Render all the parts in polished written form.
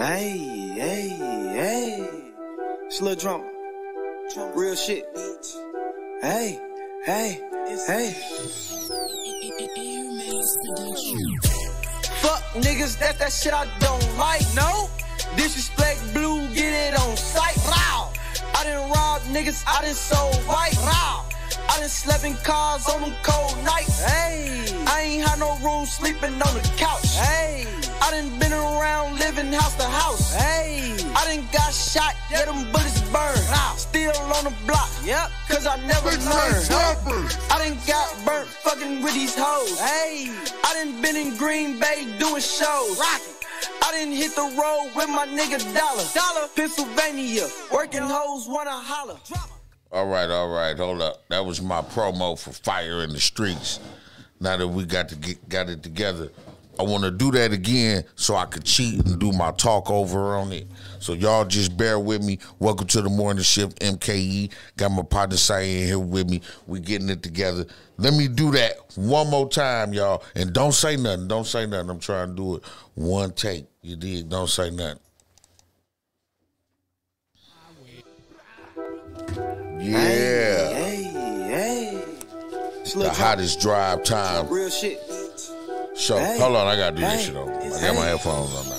Hey, hey, hey. It's a little drama. Real shit. Hey, hey, hey. Fuck niggas, that's that shit I don't like. No. Disrespect blue, get it on sight. Wow. I done robbed niggas, I done sold white. Wow. I done slept in cars on them cold nights. Hey. I ain't had no room sleeping on the couch. Hey. I done been around living house to house. Hey. I done got shot, yeah, them bullets burned. Still on the block, yep, cause I never learned. I done got burnt fucking with these hoes. Hey. I done been in Green Bay doing shows. Rocky. I done hit the road with my nigga Dollar. Pennsylvania, working hoes wanna holler. All right, hold up. That was my promo for Fire in the Streets. Now that we got it together, I want to do that again so I could cheat and do my talk over on it. So y'all just bear with me. Welcome to the Morning Shift MKE. Got my partner Cyan here with me. We getting it together. Let me do that one more time, y'all. And don't say nothing. Don't say nothing. I'm trying to do it one take. You dig? Don't say nothing. Yeah. Hey. The hottest drive time. Real shit. So, hold on, I gotta do this shit on. I got my headphones on now.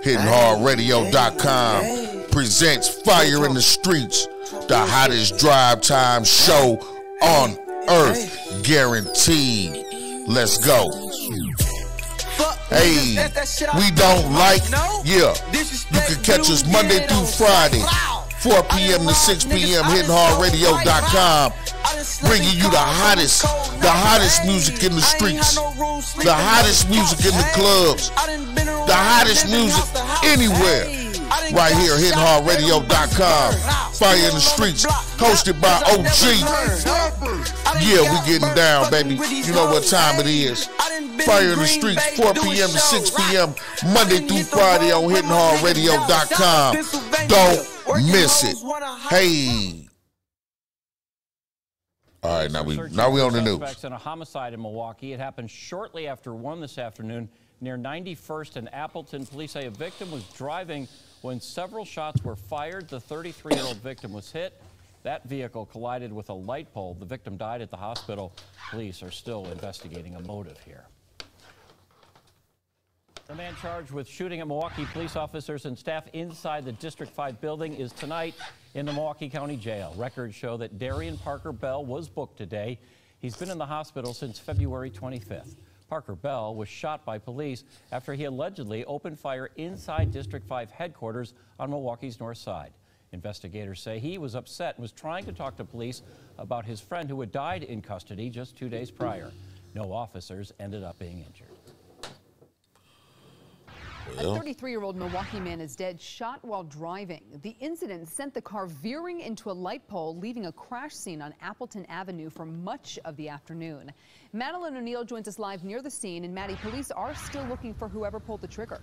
HittingHardRadio.com presents Fire in the Streets, the hottest drive time show on earth, guaranteed. Let's go. Hey, we don't like, yeah. You can catch us Monday through Friday, 4 p.m. to 6 p.m. HittingHardRadio.com. Bringing you the hottest music in the streets, the hottest music in the clubs, the hottest music anywhere. Right here, HittingHardRadio.com. Fire in the Streets, hosted by OG. Yeah, we getting down, baby. You know what time it is. Fire in the Streets, 4 p.m. to 6 p.m. Monday through Friday on HittingHardRadio.com. Don't miss it. Hey. All right, now we on the news. In a homicide in Milwaukee. It happened shortly after 1 this afternoon near 91st and Appleton. Police say a victim was driving when several shots were fired. The 33-year-old victim was hit. That vehicle collided with a light pole. The victim died at the hospital. Police are still investigating a motive here. The man charged with shooting at Milwaukee police officers and staff inside the District 5 building is tonight in the Milwaukee County Jail. Records show that Darian Parker Bell was booked today. He's been in the hospital since February 25th. Parker Bell was shot by police after he allegedly opened fire inside District 5 headquarters on Milwaukee's north side. Investigators say he was upset and was trying to talk to police about his friend who had died in custody just 2 days prior. No officers ended up being injured. A 33-year-old Milwaukee man is dead, shot while driving. The incident sent the car veering into a light pole, leaving a crash scene on Appleton Avenue for much of the afternoon. Madeline O'Neill joins us live near the scene. And Maddie, police are still looking for whoever pulled the trigger.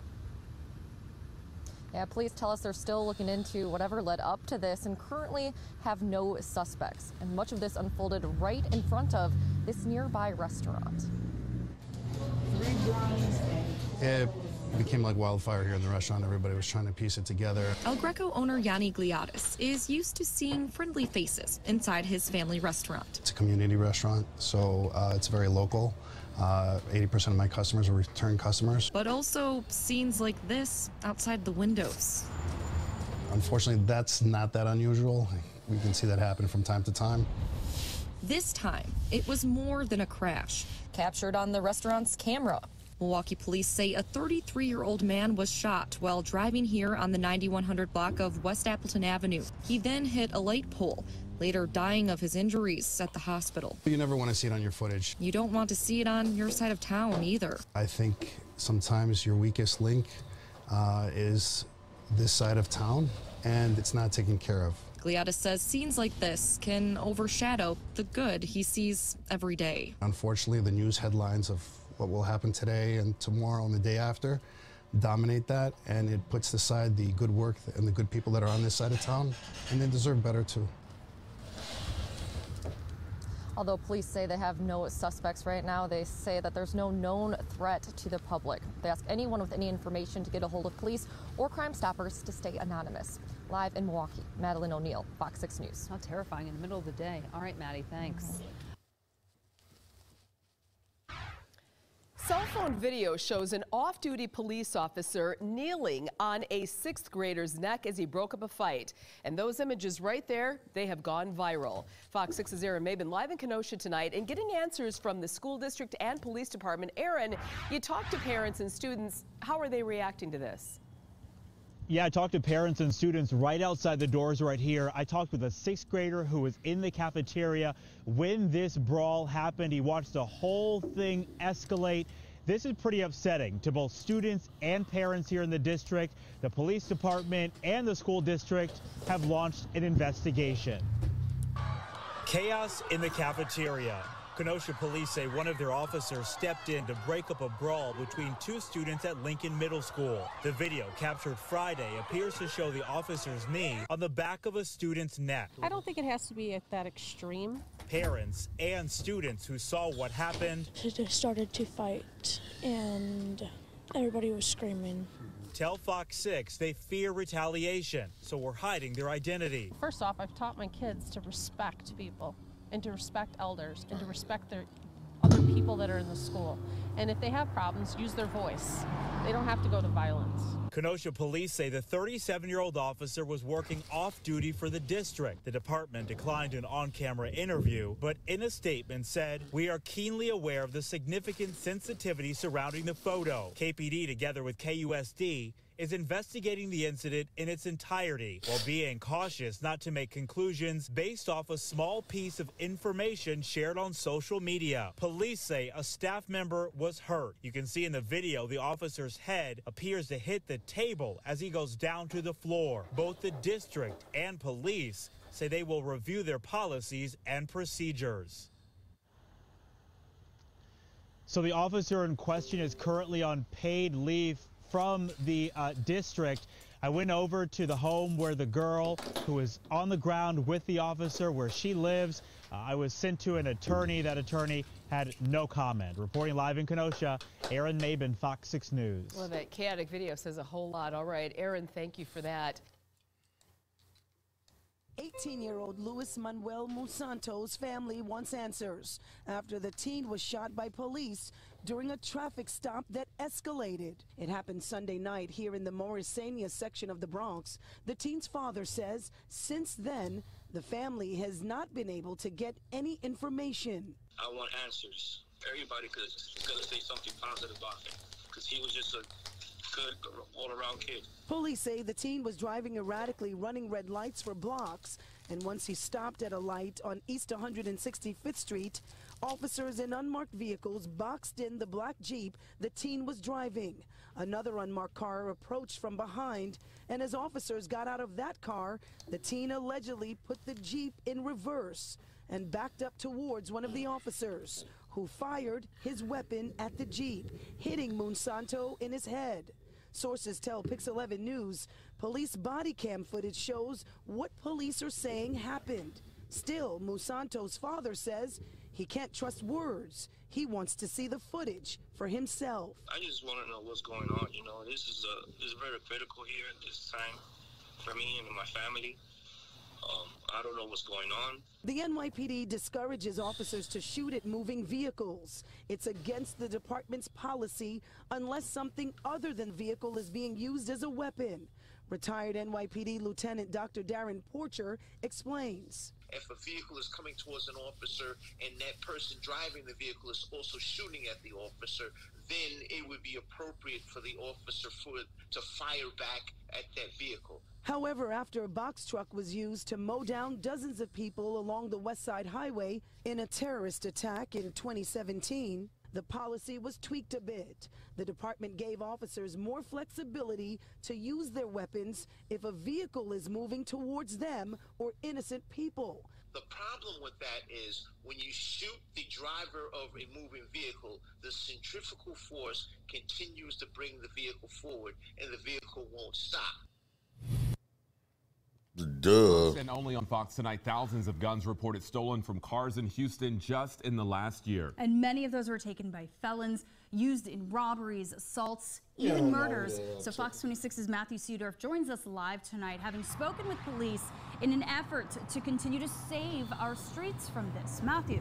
Yeah, police tell us they're still looking into whatever led up to this and currently have no suspects. And much of this unfolded right in front of this nearby restaurant. It became like wildfire here in the restaurant. Everybody was trying to piece it together. El Greco owner Yanni Gliadis is used to seeing friendly faces inside his family restaurant. It's a community restaurant, so it's very local. 80% of my customers are return customers. But also scenes like this outside the windows. Unfortunately, that's not that unusual. We can see that happen from time to time. This time, it was more than a crash. Captured on the restaurant's camera. Milwaukee police say a 33-year-old man was shot while driving here on the 9100 block of West Appleton Avenue. He then hit a light pole, later dying of his injuries at the hospital. You never want to see it on your footage. You don't want to see it on your side of town either. I think sometimes your weakest link is this side of town, and it's not taken care of. Gliadis says scenes like this can overshadow the good he sees every day. Unfortunately, the news headlines of what will happen today and tomorrow and the day after dominate that, and it puts aside the good work and the good people that are on this side of town, and they deserve better too. Although police say they have no suspects right now, they say that there's no known threat to the public. They ask anyone with any information to get a hold of police or Crime Stoppers to stay anonymous. Live in Milwaukee, Madeline O'Neill, Fox 6 News. How terrifying in the middle of the day. All right, Maddie, thanks. Cell phone video shows an off-duty police officer kneeling on a 6th grader's neck as he broke up a fight. And those images right there, they have gone viral. Fox 6's Aaron Mabin live in Kenosha tonight and getting answers from the school district and police department. Aaron, you talked to parents and students. How are they reacting to this? Yeah, I talked to parents and students right outside the doors right here. I talked with a 6th grader who was in the cafeteria when this brawl happened. He watched the whole thing escalate. This is pretty upsetting to both students and parents here in the district. The police department and the school district have launched an investigation. Chaos in the cafeteria. Kenosha police say one of their officers stepped in to break up a brawl between 2 students at Lincoln Middle School. The video captured Friday appears to show the officer's knee on the back of a student's neck. I don't think it has to be at that extreme. Parents and students who saw what happened They started to fight and everybody was screaming. tell Fox 6 they fear retaliation, so we're hiding their identity. First off, I've taught my kids to respect people and to respect elders and to respect their other people that are in the school. And if they have problems, use their voice. They don't have to go to violence. Kenosha police say the 37-year-old officer was working off-duty for the district. The department declined an on-camera interview, but in a statement said, "We are keenly aware of the significant sensitivity surrounding the photo." KPD, together with KUSD, is investigating the incident in its entirety while being cautious not to make conclusions based off a small piece of information shared on social media. Police say a staff member was hurt. You can see in the video the officer's head appears to hit the table as he goes down to the floor. Both the district and police say they will review their policies and procedures. So the officer in question is currently on paid leave from the district. I went over to the home where the girl who is on the ground with the officer, where she lives. I was sent to an attorney. That attorney had no comment. Reporting live in Kenosha, Aaron Mabin, Fox 6 News. Well, that chaotic video says a whole lot. All right, Aaron, thank you for that. 18-year-old Luis Manuel Monsanto's family wants answers after the teen was shot by police during a traffic stop that escalated. It happened Sunday night here in the Morrisania section of the Bronx. The teen's father says since then, the family has not been able to get any information. I want answers. Everybody is going to say something positive about him because he was just a good all-around kid. Police say the teen was driving erratically, running red lights for blocks, and once he stopped at a light on East 165th Street, officers in unmarked vehicles boxed in the black Jeep the teen was driving. Another unmarked car approached from behind, and as officers got out of that car, the teen allegedly put the Jeep in reverse and backed up towards one of the officers, who fired his weapon at the Jeep, hitting Monsanto in his head. Sources tell Pix 11 News police body cam footage shows what police are saying happened. Still, Monsanto's father says he can't trust words. He wants to see the footage for himself. I just want to know what's going on. You know, this is very critical here at this time for me and my family. I don't know what's going on. The NYPD discourages officers to shoot at moving vehicles. It's against the department's policy unless something other than vehicle is being used as a weapon. Retired NYPD Lieutenant Dr. Darren Porcher explains. If a vehicle is coming towards an officer and that person driving the vehicle is also shooting at the officer, then it would be appropriate for the officer to fire back at that vehicle. However, after a box truck was used to mow down dozens of people along the West Side Highway in a terrorist attack in 2017, the policy was tweaked a bit. The department gave officers more flexibility to use their weapons if a vehicle is moving towards them or innocent people. The problem with that is when you shoot the driver of a moving vehicle, the centrifugal force continues to bring the vehicle forward and the vehicle won't stop. Duh. And only on Fox Tonight, thousands of guns reported stolen from cars in Houston just in the last year. And many of those were taken by felons, used in robberies, assaults, even murders. So Fox 26's Matthew Seedorf joins us live tonight, having spoken with police in an effort to continue to save our streets from this. Matthew.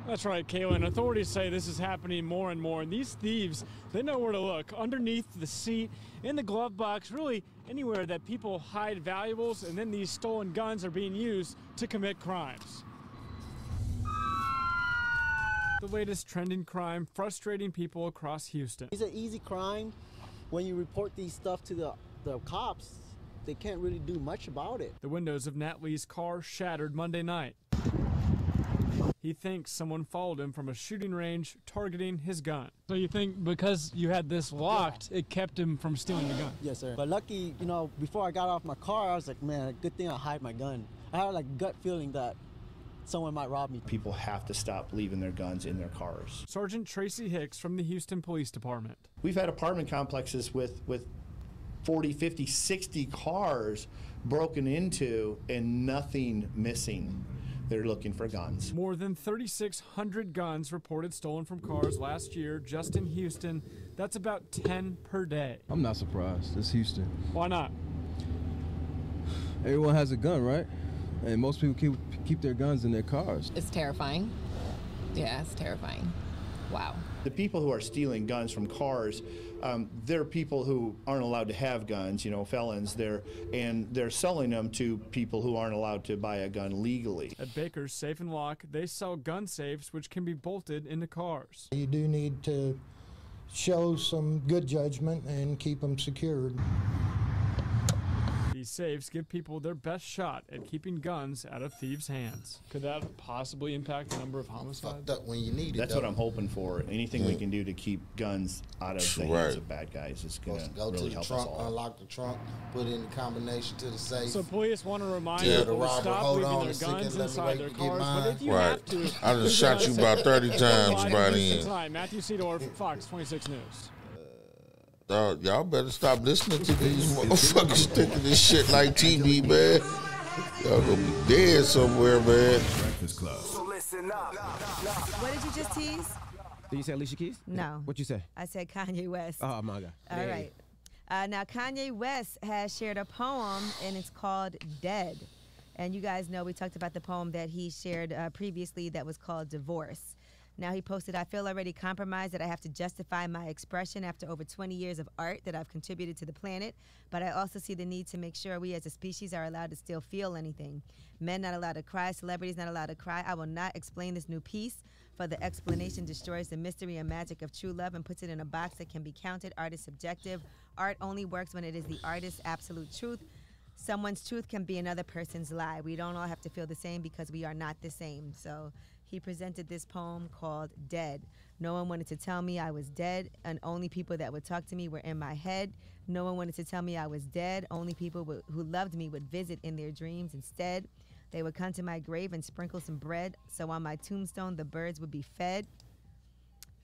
That's right, Kaylin. Authorities say this is happening more and more, and these thieves, they know where to look. Underneath the seat, in the glove box, really anywhere that people hide valuables, and then these stolen guns are being used to commit crimes. The latest trending crime frustrating people across Houston. It's an easy crime. When you report these stuff to the cops, they can't really do much about it. The windows of Nat Lee's car shattered Monday night. He thinks someone followed him from a shooting range, targeting his gun. So you think because you had this locked, it kept him from stealing the gun? Yes, sir. But lucky, you know, before I got off my car, I was like, man, good thing I hide my gun. I had like a gut feeling that someone might rob me. People have to stop leaving their guns in their cars. Sergeant Tracy Hicks from the Houston Police Department. We've had apartment complexes with 40, 50, 60 cars broken into and nothing missing. They're looking for guns. More than 3,600 guns reported stolen from cars last year just in Houston. That's about 10 per day. I'm not surprised. It's Houston. Why not? Everyone has a gun, right? And most people keep their guns in their cars. It's terrifying. Yeah, it's terrifying. Wow. The people who are stealing guns from cars, they're people who aren't allowed to have guns, you know, felons. They're selling them to people who aren't allowed to buy a gun legally. At Baker's Safe and Lock, they sell gun safes which can be bolted into cars. You do need to show some good judgment and keep them secured. These safes give people their best shot at keeping guns out of thieves' hands. Could that possibly impact the number of homicides? When you need it. That's what I'm hoping for. Anything we can do to keep guns out of the hands of bad guys is going to really help us all. Go to the trunk, unlock the trunk, put in the combination to the safe. So police want to remind people to stop leaving their guns inside their cars. But if you have to, I just shot you about 30 times by then. Matthew Seedorf, Fox 26 News. Y'all better stop listening to these motherfuckers thinking this shit like TV, man. Y'all gonna be dead somewhere, man. Breakfast Club. So listen up. What did you just tease? Did you say Alicia Keys? No. What'd you say? I said Kanye West. Oh, my God. All right. Now, Kanye West has shared a poem, and it's called Dead. And you guys know we talked about the poem that he shared previously that was called Divorce. Now he posted, I feel already compromised that I have to justify my expression after over 20 years of art that I've contributed to the planet, but I also see the need to make sure we as a species are allowed to still feel anything. Men not allowed to cry, celebrities not allowed to cry. I will not explain this new piece, for the explanation destroys the mystery and magic of true love and puts it in a box that can be counted. Art is subjective. Art only works when it is the artist's absolute truth. Someone's truth can be another person's lie. We don't all have to feel the same because we are not the same. So he presented this poem called Dead. No one wanted to tell me I was dead, and only people that would talk to me were in my head. No one wanted to tell me I was dead. Only people who loved me would visit in their dreams instead. They would come to my grave and sprinkle some bread, so on my tombstone the birds would be fed.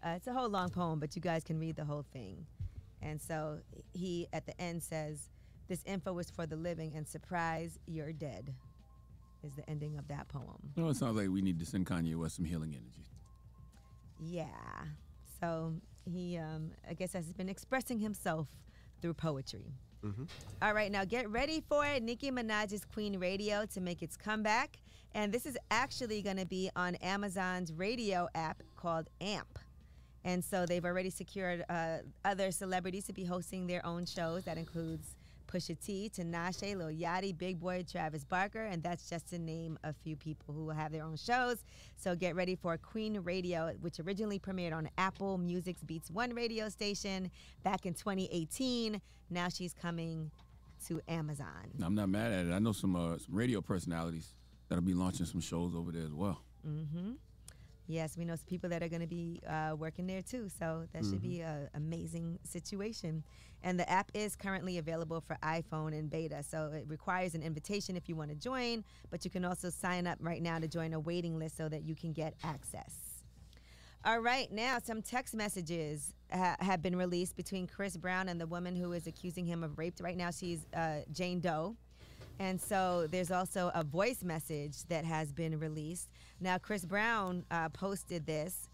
It's a whole long poem, but you guys can read the whole thing. And so he, at the end, says, this info is for the living, and surprise, you're dead. Is the ending of that poem. No, it sounds like we need to send Kanye West some healing energy. Yeah. So he, I guess, has been expressing himself through poetry. Mm-hmm. All right, now get ready for it. Nicki Minaj's Queen Radio to make its comeback. And this is actually going to be on Amazon's radio app called AMP. And so they've already secured other celebrities to be hosting their own shows. That includes Pusha T, Tinashe, Lil Yachty, Big Boy, Travis Barker, and that's just to name a few people who will have their own shows. So get ready for Queen Radio, which originally premiered on Apple Music's Beats One radio station back in 2018. Now she's coming to Amazon. I'm not mad at it. I know some radio personalities that'll be launching some shows over there as well. Mm-hmm. Yes, we know some people that are going to be working there too, so that should be an amazing situation. And the app is currently available for iPhone in beta, so it requires an invitation if you want to join, but you can also sign up right now to join a waiting list so that you can get access. All right, now some text messages have been released between Chris Brown and the woman who is accusing him of rape. Right now, she's Jane Doe. And so there's also a voice message that has been released. Now, Chris Brown posted this,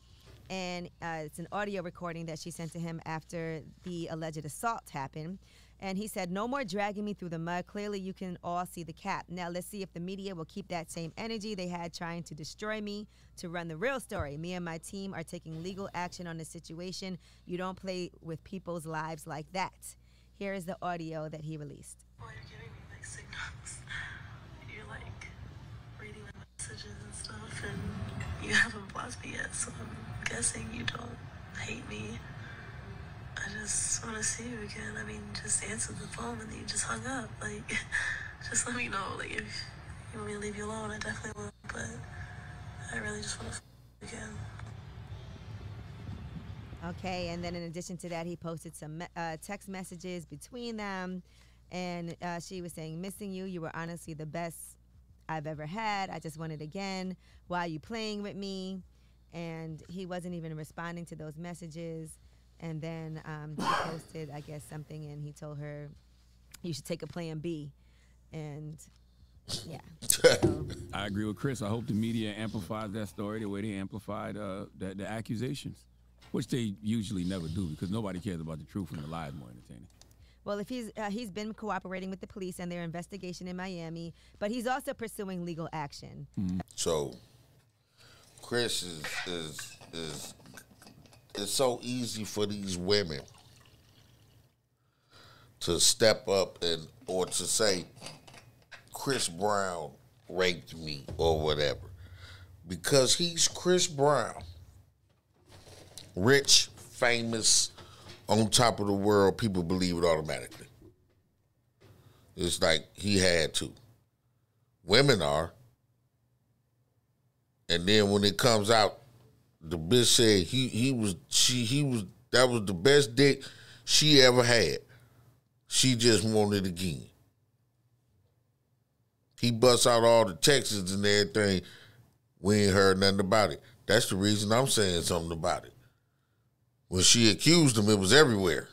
and it's an audio recording that she sent to him after the alleged assault happened. And he said, "No more dragging me through the mud. Clearly, you can all see the cap. Now, let's see if the media will keep that same energy they had trying to destroy me to run the real story. Me and my team are taking legal action on the situation. You don't play with people's lives like that." Here is the audio that he released. Well, you're giving me mixed signals. You're like reading the messages and stuff, and you haven't blocked me yet, so I'm guessing you don't hate me. I just want to see you again. I mean, just answer the phone and then you just hung up. Like, just let me know. Like, if you want me to leave you alone, I definitely will. But I really just want to you again. Okay, and then in addition to that, he posted some text messages between them. And she was saying, "Missing you. You were honestly the best I've ever had. I just want it again. Why are you playing with me?" And he wasn't even responding to those messages. And then he posted, I guess, something, and he told her, "You should take a plan B." And, yeah. So. I agree with Chris. I hope the media amplifies that story the way they amplified the accusations, which they usually never do because nobody cares about the truth and the lie is more entertaining. Well, if he's been cooperating with the police and their investigation in Miami, but he's also pursuing legal action. So, Chris is it's so easy for these women to step up or to say Chris Brown raped me or whatever, because he's Chris Brown, rich, famous, on top of the world. People believe it automatically. It's like he had to. Women are, and then when it comes out, the bitch said that was the best dick she ever had. She just wanted it again. He busts out all the texts and everything. We ain't heard nothing about it. That's the reason I'm saying something about it. When she accused him, it was everywhere.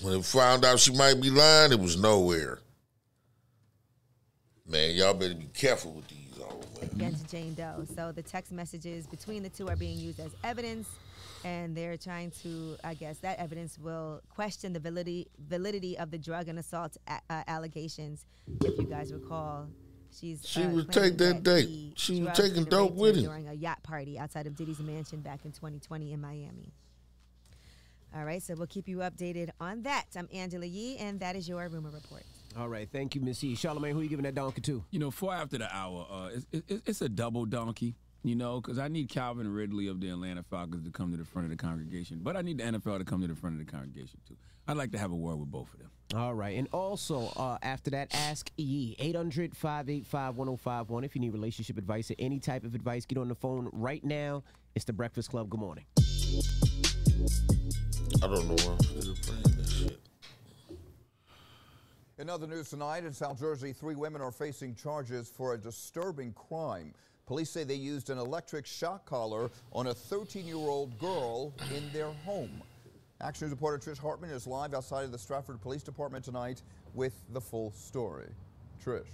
When it found out she might be lying, it was nowhere. Man, y'all better be careful with these. Against Jane Doe. So the text messages between the two are being used as evidence, and they're trying to, I guess, that evidence will question the validity of the drug and assault allegations. If you guys recall, she would take that date. She was taking dope with him during a yacht party outside of Diddy's mansion back in 2020 in Miami. All right, so we'll keep you updated on that. I'm Angela Yee, and that is your Rumor Report. All right, thank you, Miss Yee. Charlamagne, who you giving that donkey to? You know, 4 after the hour, it's a double donkey, you know, because I need Calvin Ridley of the Atlanta Falcons to come to the front of the congregation, but I need the NFL to come to the front of the congregation, too. I'd like to have a word with both of them. All right, and also, after that, Ask Yee, 800-585-1051. If you need relationship advice or any type of advice, get on the phone right now. It's The Breakfast Club. Good morning. I don't know why I'm still playing this shit. In other news tonight, in South Jersey, 3 women are facing charges for a disturbing crime. Police say they used an electric shock collar on a 13-year-old girl in their home. Action News reporter Trish Hartman is live outside of the Stratford Police Department tonight with the full story. Trish.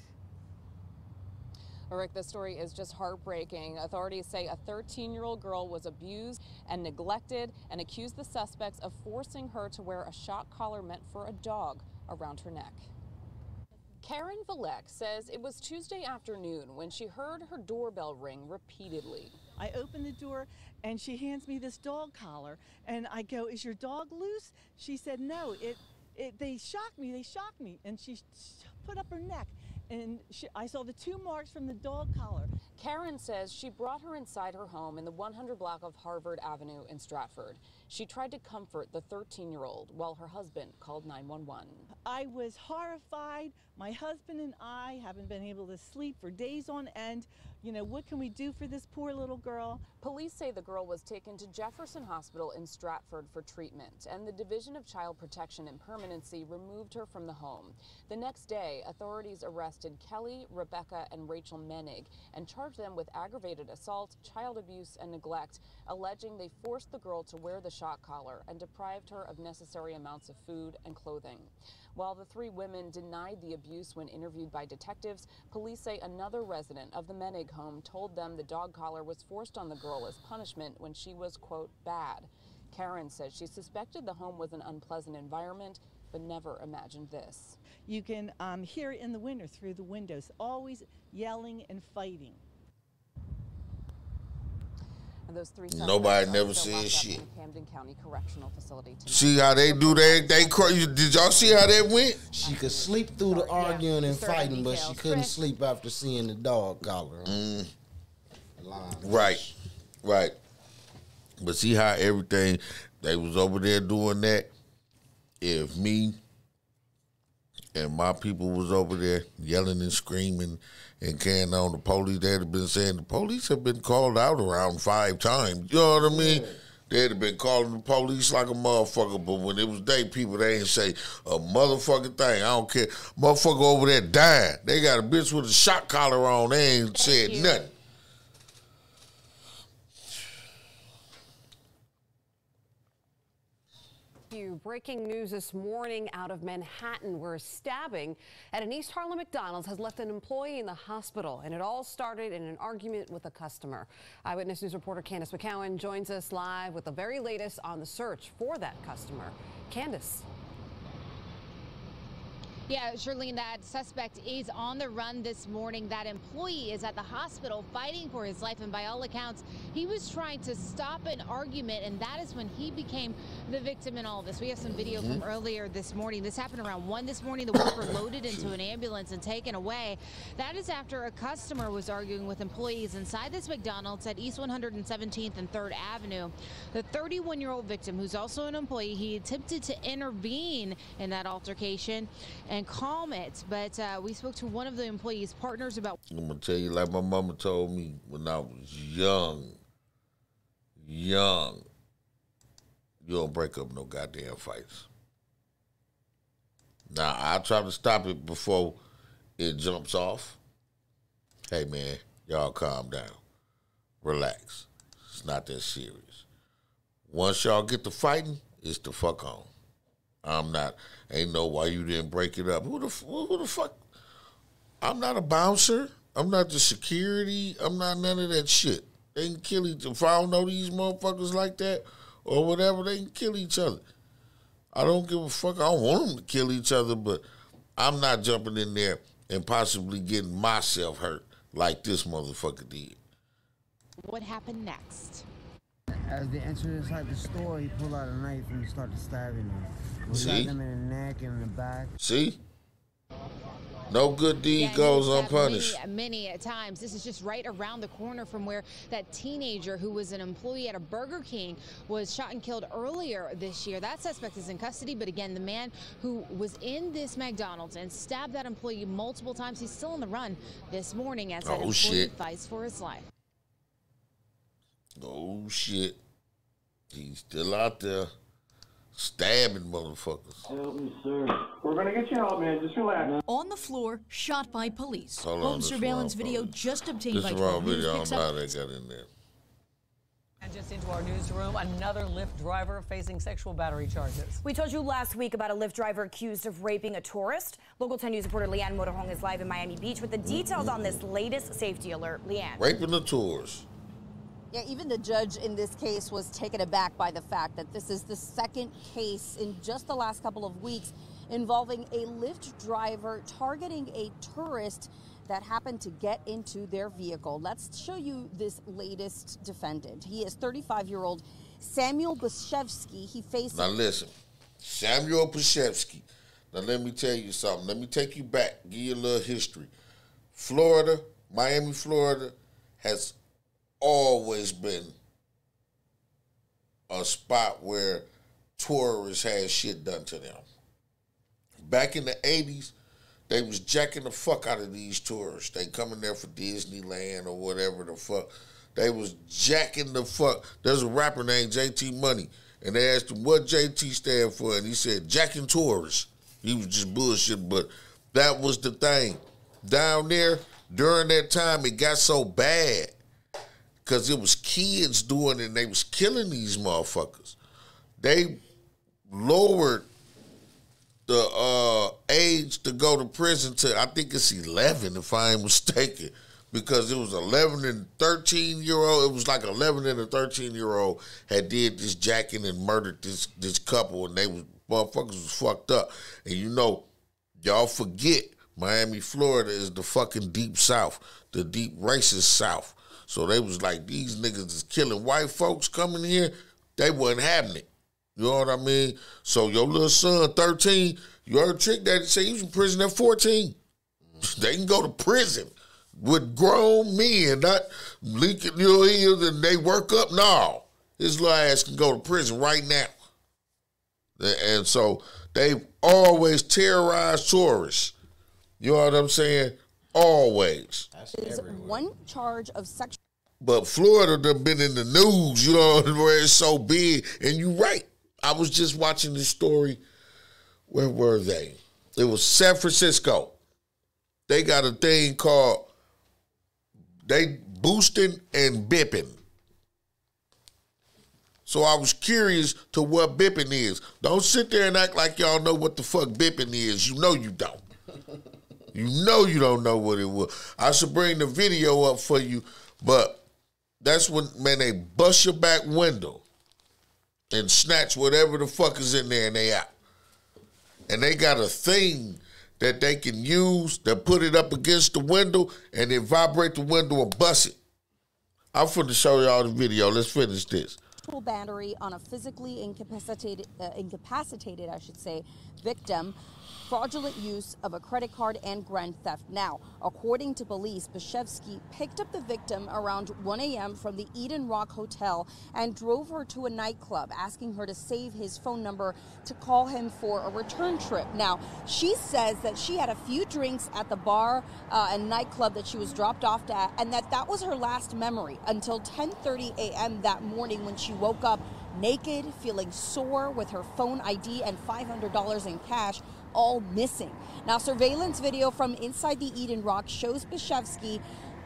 Rick, this story is just heartbreaking. Authorities say a 13-year-old girl was abused and neglected and accused the suspects of forcing her to wear a shock collar meant for a dog around her neck. Karen Valek says it was Tuesday afternoon when she heard her doorbell ring repeatedly. I open the door and she hands me this dog collar and I go, "Is your dog loose?" She said, "No, they shocked me. And she put up her neck and I saw the 2 marks from the dog collar. Karen says she brought her inside her home in the 100 block of Harvard Avenue in Stratford. She tried to comfort the 13-year-old while her husband called 911. I was horrified. My husband and I haven't been able to sleep for days on end. You know, what can we do for this poor little girl? Police say the girl was taken to Jefferson Hospital in Stratford for treatment, and the Division of Child Protection and Permanency removed her from the home. The next day, authorities arrested Kelly, Rebecca, and Rachel Menig and charged them with aggravated assault, child abuse, and neglect, alleging they forced the girl to wear the shock collar and deprived her of necessary amounts of food and clothing. While the three women denied the abuse when interviewed by detectives, police say another resident of the Menig home told them the dog collar was forced on the girl as punishment when she was, quote, bad. Karen says she suspected the home was an unpleasant environment, but never imagined this. You can hear it in the winter through the windows, always yelling and fighting. And those three Nobody suspects never are still said locked up shit. in the Camden County Correctional Facility tonight. See how they do that? Did y'all see how that went? She could sleep through the arguing and fighting, but she couldn't sleep after seeing the dog collar. Right, right. But see how everything, they was over there doing that. If me and my people was over there yelling and screaming and carrying on, the police, they'd have been saying, the police have been called out around 5 times. You know what I mean? They'd have been calling the police like a motherfucker, but when it was they people, they ain't say a motherfucking thing. I don't care. Motherfucker over there dying. They got a bitch with a shock collar on. They ain't said nothing. Breaking news this morning out of Manhattan, where a stabbing at an East Harlem McDonald's has left an employee in the hospital, and it all started in an argument with a customer. Eyewitness News reporter Candace McCowan joins us live with the very latest on the search for that customer. Candace. Yeah, Shirlene, that suspect is on the run this morning. That employee is at the hospital fighting for his life, and by all accounts, he was trying to stop an argument, and that is when he became the victim in all of this. We have some video from earlier this morning. This happened around 1 this morning. The worker loaded into an ambulance and taken away. That is after a customer was arguing with employees inside this McDonald's at East 117th and 3rd Avenue. The 31-year-old victim, who's also an employee, he attempted to intervene in that altercation and calm it, but we spoke to one of the employee's partners about. I'm gonna tell you, like my mama told me when I was young, you don't break up no goddamn fights. Now, I try to stop it before it jumps off. Hey, man, y'all calm down. Relax. It's not that serious. Once y'all get to fighting, it's the fuck on. Ain't know why you didn't break it up. Who the fuck? I'm not a bouncer. I'm not the security. I'm not none of that shit. They can kill each other. If I don't know these motherfuckers like that or whatever, they can kill each other. I don't give a fuck. I don't want them to kill each other, but I'm not jumping in there and possibly getting myself hurt like this motherfucker did. What happened next? As they entered inside the store, he pulled out a knife and he started stabbing them. He See? stabbed them in the neck and in the back. See? No good deed goes unpunished. Many times. This is just right around the corner from where that teenager who was an employee at a Burger King was shot and killed earlier this year. That suspect is in custody, but again, the man who was in this McDonald's and stabbed that employee multiple times, he's still on the run this morning as that employee fights for his life. Oh, shit. He's still out there stabbing motherfuckers. Help me, sir. We're going to get you out, man. Just relax. On the floor, shot by police. Hold on, Home surveillance video just obtained this by is the wrong 12 News video. I picks don't know how up. they got in there. And just into our newsroom, another Lyft driver facing sexual battery charges. We told you last week about a Lyft driver accused of raping a tourist. Local 10 News reporter Leanne Motorhong is live in Miami Beach with the details on this latest safety alert. Leanne. Raping the tourists. Yeah, even the judge in this case was taken aback by the fact that this is the second case in just the last couple of weeks involving a Lyft driver targeting a tourist that happened to get into their vehicle. Let's show you this latest defendant. He is 35-year-old Samuel Bashevsky. He faces... Now listen, Samuel Bashevsky. Now let me tell you something. Let me take you back, give you a little history. Florida, Miami, Florida, has always been a spot where tourists had shit done to them. back in the 80s, they was jacking the fuck out of these tourists. They coming there for Disneyland or whatever the fuck. They was jacking the fuck. There's a rapper named JT Money, and they asked him what JT stand for, and he said jacking tourists. He was just bullshit, but that was the thing. Down there, during that time, it got so bad because it was kids doing it, and they was killing these motherfuckers. They lowered the age to go to prison to, I think it's 11, if I ain't mistaken, because it was 11 and 13-year-old. It was like 11 and a 13-year-old had did this jacking and murdered this couple, and they was motherfuckers was fucked up. And you know, y'all forget Miami, Florida is the fucking deep South, the deep racist South. So they was like, these niggas is killing white folks coming here. They wasn't having it. You know what I mean? So your little son, 13, you heard Trick Daddy say he was in prison at 14. They can go to prison with grown men, not leaking your ears and they work up. No, his little ass can go to prison right now. And so they've always terrorized tourists. You know what I'm saying? Always. Is one charge of sexual. But Florida done been in the news, you know, where it's so big. And you're right. I was just watching this story. Where were they? It was San Francisco. They got a thing called they boosting and bipping. So I was curious to what bipping is. Don't sit there and act like y'all know what the fuck bipping is. You know you don't. You know you don't know what it was. I should bring the video up for you, but that's when, man, they bust your back window and snatch whatever the fuck is in there and they out. And they got a thing that they can use that put it up against the window and then vibrate the window and bust it. I'm finna show y'all the video. Let's finish this. Battery on a physically incapacitated, I should say, victim. Fraudulent use of a credit card and grand theft. Now, according to police, Bashevsky picked up the victim around 1 a.m. from the Eden Rock Hotel and drove her to a nightclub, asking her to save his phone number to call him for a return trip. Now, she says that she had a few drinks at the bar and nightclub that she was dropped off at, and that was her last memory until 10:30 a.m. that morning when she woke up naked, feeling sore, with her phone ID and $500 in cash all missing. Now, surveillance video from inside the Eden Rock shows Bashevsky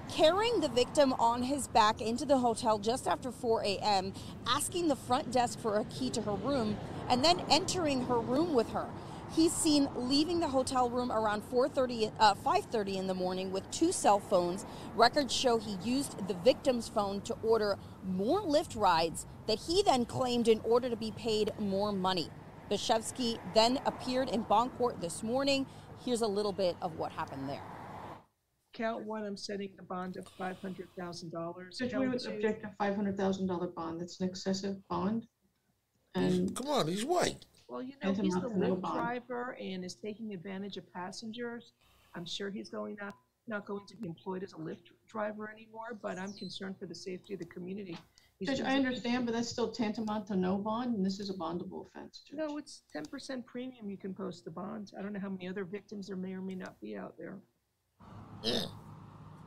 carrying the victim on his back into the hotel just after 4 a.m., asking the front desk for a key to her room, and then entering her room with her. He's seen leaving the hotel room around 5:30 in the morning with 2 cell phones. Records show he used the victim's phone to order more Lyft rides that he then claimed in order to be paid more money. Bashevsky then appeared in bond court this morning. Here's a little bit of what happened there. Count one, I'm setting the bond of $500,000. Judge, we would object to $500,000 bond. That's an excessive bond. And come on, he's white. Well, you know, he's the Lyft driver and is taking advantage of passengers. I'm sure he's not going to be employed as a Lyft driver anymore, but I'm concerned for the safety of the community. Judge, I understand, but that's still tantamount to no bond, and this is a bondable offense, Judge. No, it's 10% premium you can post the bond. I don't know how many other victims there may or may not be out there. Yeah,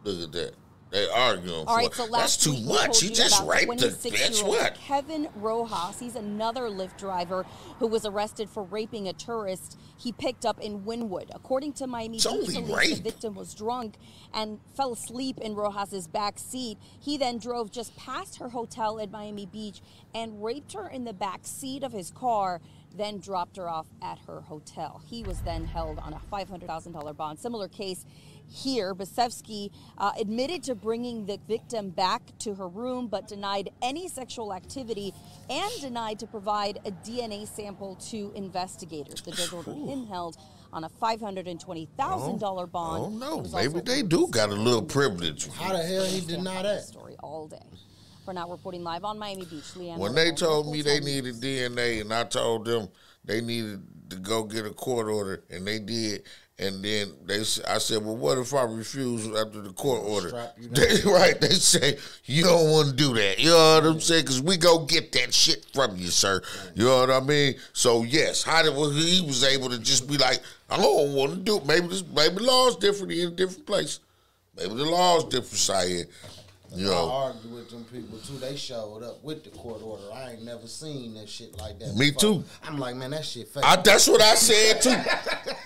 look at that. They arguing All for right, so that's too much. He just raped the bitch. What? Kevin Rojas, he's another Lyft driver who was arrested for raping a tourist he picked up in Wynwood. According to Miami Beach police, the victim was drunk and fell asleep in Rojas's back seat. He then drove just past her hotel in Miami Beach and raped her in the back seat of his car, then dropped her off at her hotel. He was then held on a $500,000 bond. Similar case here, Bashevsky admitted to bringing the victim back to her room, but denied any sexual activity and denied to provide a DNA sample to investigators. The judge ordered him held on a $520,000 bond. Oh no, maybe they do got a little privilege. How the hell he deny that? Story all day. For now, reporting live on Miami Beach, Leanne. When they told me they needed DNA, and I told them they needed to go get a court order, and they did, And then I said, well, what if I refuse after the court order? They say, you don't want to do that. You know what I'm saying? Because we go get that shit from you, sir. You know what I mean? So, yes, he was able to just be like, I don't want to do it. Maybe the law is different in a different place. Maybe the law is different, Syed. You know. I argued with them people, too. They showed up with the court order. I ain't never seen that shit like that Me before. too. I'm like, man, that shit fake. That's what I said, too.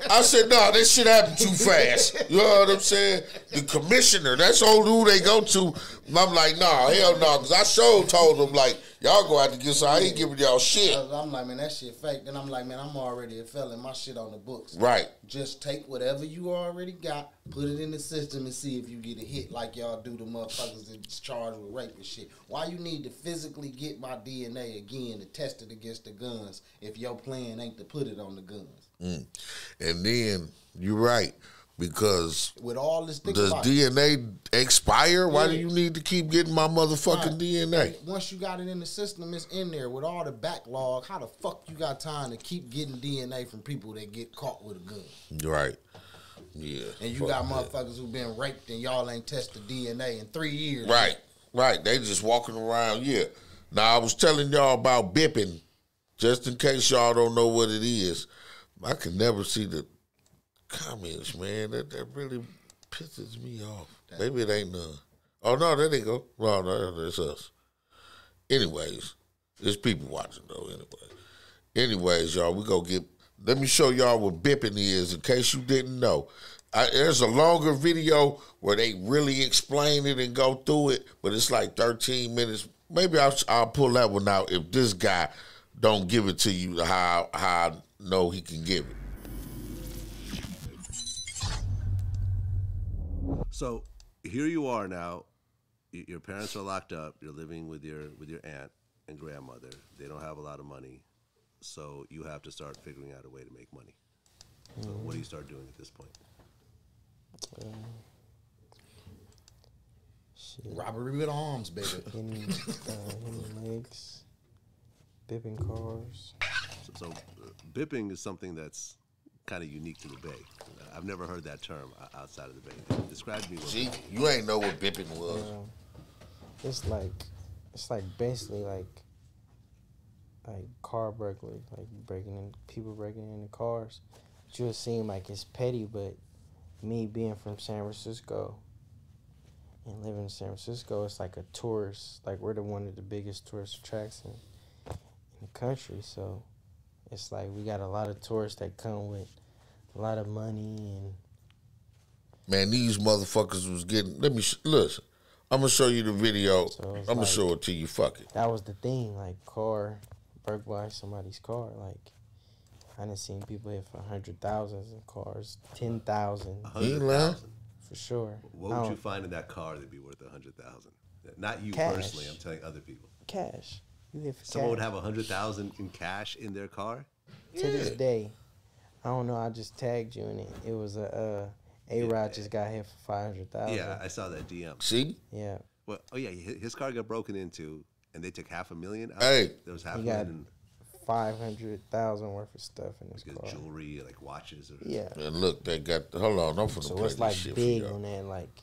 I said, no, this shit happened too fast. You know what I'm saying? The commissioner, that's who they go to. I'm like, nah, hell no. Because I told them, like, y'all go out to get some. I ain't giving y'all shit. I'm like, man, that shit fake. Then I'm like, man, I'm already a felon. My shit on the books. Right. Just take whatever you already got, put it in the system, and see if you get a hit like y'all do the motherfuckers that's charged with rape and shit. Why you need to physically get my DNA again to test it against the guns if your plan ain't to put it on the guns? And then, you're right. Because with all this, does DNA expire? Why do you need to keep getting my motherfucking DNA? Once you got it in the system, it's in there. With all the backlog, how the fuck you got time to keep getting DNA from people that get caught with a gun? Right. Yeah. And you got motherfuckers who been raped and y'all ain't tested DNA in 3 years. Right. They just walking around. Yeah. Now, I was telling y'all about bipping, just in case y'all don't know what it is. I can never see the comments, man. That really pisses me off. Maybe it ain't none. Oh, no, there they go. No, that's us. Anyways, there's people watching, though, Anyways, y'all, let me show y'all what bipping is in case you didn't know. There's a longer video where they really explain it and go through it, but it's like 13 minutes. Maybe I'll pull that one out if this guy don't give it to you how I know he can give it. So here you are now. Your parents are locked up. You're living with your aunt and grandmother. They don't have a lot of money, so you have to start figuring out a way to make money. So what do you start doing at this point? Robbery with arms, baby. Hitting legs, bipping cars. So bipping is something that's kind of unique to the Bay. I've never heard that term outside of the Bay. Describe to me. See, you ain't know what bipping was. It's like basically like car burglary, like people breaking into cars. It would seem like it's petty, but me being from San Francisco and living in San Francisco, it's like a tourist. Like we're one of the biggest tourist attractions in the country, so it's like we got a lot of tourists that come with a lot of money and. Man, these motherfuckers was getting. Listen. I'm gonna show you the video. So I'm gonna show it to you. Fuck it. That was the thing. Like car, broke by somebody's car. Like I done seen people hit for 100,000 in cars, 10,000. 100,000 for sure. What would you find in that car that'd be worth 100,000? Not you cash. Personally. I'm telling other people. Cash. You hit for Someone cash. would have 100,000 in cash in their car. To this day, I don't know. I just tagged you in it. It was A-Rod just got hit for 500,000. Yeah, I saw that DM. See? Yeah. Well, his car got broken into, and they took $500,000 out. Hey, there was he $500,000. got 500,000 worth of stuff in his car. Jewelry, like watches. Yeah. And look, they got. Hold on, I'm finna so play it's like this shit big for y'all. on that, like.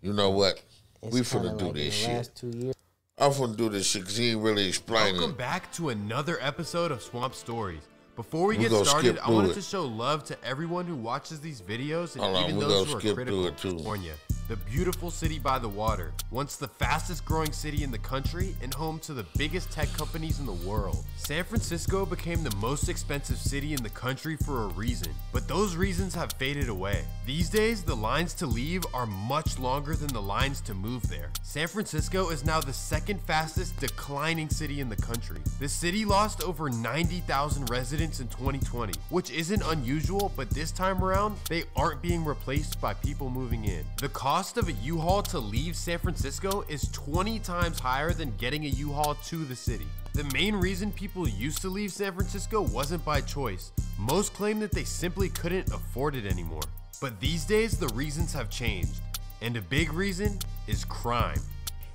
You know what? We finna like do this in the last 2 years. I'm finna do this shit because he ain't really explaining. Welcome back to another episode of Swamp Stories. Before we get started, I wanted to show love to everyone who watches these videos and even those who are critical of California. The beautiful city by the water, once the fastest growing city in the country and home to the biggest tech companies in the world. San Francisco became the most expensive city in the country for a reason, but those reasons have faded away. These days, the lines to leave are much longer than the lines to move there. San Francisco is now the second fastest declining city in the country. The city lost over 90,000 residents in 2020, which isn't unusual, but this time around, they aren't being replaced by people moving in. The cost of a U-Haul to leave San Francisco is 20 times higher than getting a U-Haul to the city. The main reason people used to leave San Francisco wasn't by choice. Most claim that they simply couldn't afford it anymore. But these days, the reasons have changed. And a big reason is crime.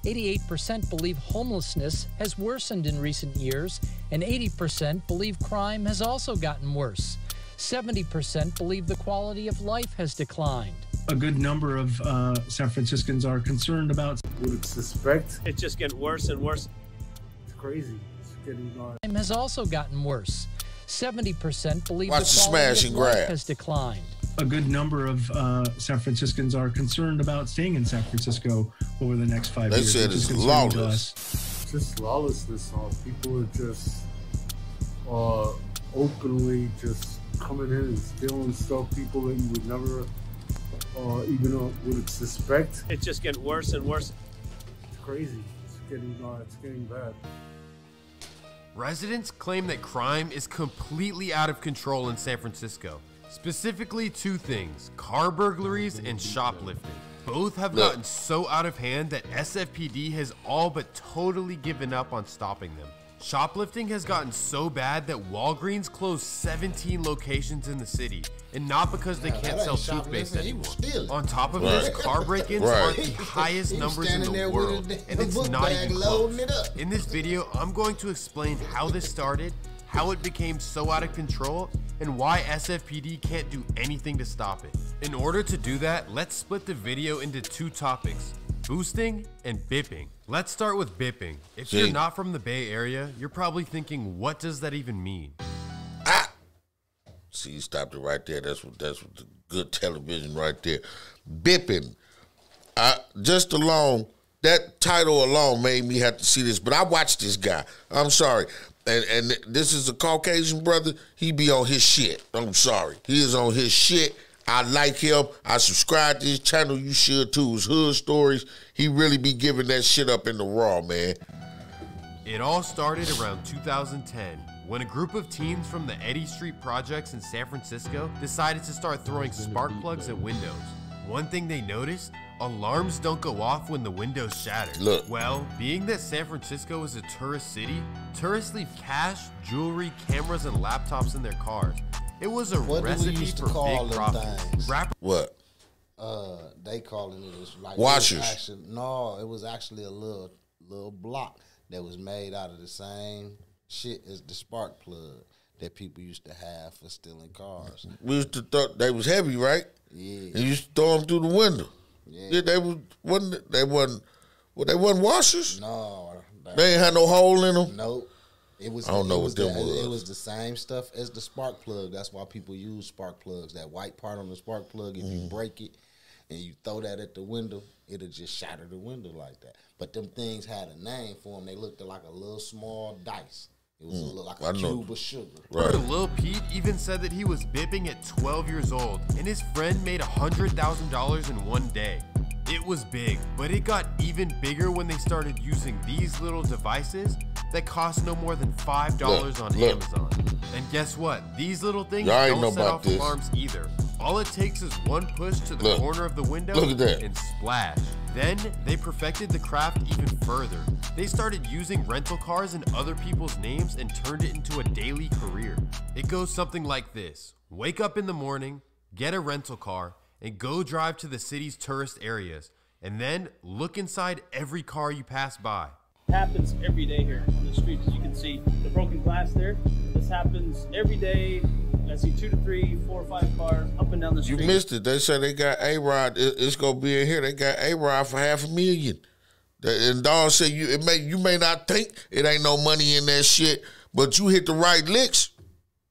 88% believe homelessness has worsened in recent years, and 80% believe crime has also gotten worse. 70% believe the quality of life has declined. A good number of San Franciscans are concerned about. Would suspect it's just getting worse and worse. It's crazy. It's getting crime has also gotten worse. 70% believe Watch the quality of life grab. has declined. A good number of San Franciscans are concerned about staying in San Francisco over the next 5 years. They said it's lawless. It's just lawlessness. People are just openly just coming in and stealing stuff. People that you would never even would suspect. It's just getting worse and worse. It's crazy. It's getting bad. Residents claim that crime is completely out of control in San Francisco. Specifically two things, car burglaries and shoplifting. Both have gotten so out of hand that SFPD has all but totally given up on stopping them. Shoplifting has gotten so bad that Walgreens closed 17 locations in the city, and not because they can't sell toothpaste anymore. On top of this, car break-ins are the highest numbers in the world, and it's not even close. In this video, I'm going to explain how this started, how it became so out of control, and why SFPD can't do anything to stop it. In order to do that, let's split the video into two topics, boosting and bipping. Let's start with bipping. If you're not from the Bay Area, you're probably thinking, what does that even mean? See, you stopped it right there. That's what the good television right there. Bipping. Just alone, that title alone made me have to see this, but I watched this guy. I'm sorry. And this is a Caucasian brother. He be on his shit. I'm sorry. He is on his shit. I like him. I subscribe to his channel. You should too. His hood stories. He really be giving that shit up in the raw, man. It all started around 2010 when a group of teens from the Eddy Street projects in San Francisco decided to start throwing spark plugs at windows. One thing they noticed, alarms don't go off when the windows shatter. Look. Well, being that San Francisco is a tourist city, tourists leave cash, jewelry, cameras, and laptops in their cars. It was a recipe for big profits. What? They calling it like washers. It was actually a little block that was made out of the same shit as the spark plug that people used to have for stealing cars. We used to thought they was heavy, right? Yeah. And you used to throw them through the window. Yeah. They wasn't washers? No. They ain't had no hole in them? Nope. I don't know what them was. It was the same stuff as the spark plug. That's why people use spark plugs. That white part on the spark plug, if you break it and you throw that at the window, it'll just shatter the window like that. But them things had a name for them. They looked like a little small dice. It was like a cube of sugar. Right. Lil Pete even said that he was bipping at 12 years old, and his friend made $100,000 in one day. It was big, but it got even bigger when they started using these little devices that cost no more than $5 on Amazon. And guess what? These little things don't set off alarms either. All it takes is one push to the corner of the window and splash. Then they perfected the craft even further. They started using rental cars in other people's names and turned it into a daily career. It goes something like this. Wake up in the morning, get a rental car, and go drive to the city's tourist areas, and then look inside every car you pass by. It happens every day here on the streets. As you can see, the broken glass there. This happens every day. I see 2 to 3, 4 or 5 cars up and down the street. You missed it. They said they got A-Rod. It's going to be in here. They got A-Rod for $500,000. And Dawn said you may not think it ain't no money in that shit, but you hit the right licks.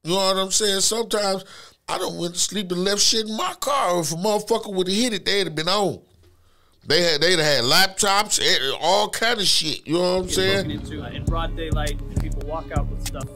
You know what I'm saying? Sometimes I done went to sleep and left shit in my car. If a motherfucker would have hit it, they'd have been on. They'd have had laptops, all kind of shit. You know what I'm saying? In broad daylight, people walk out with stuff,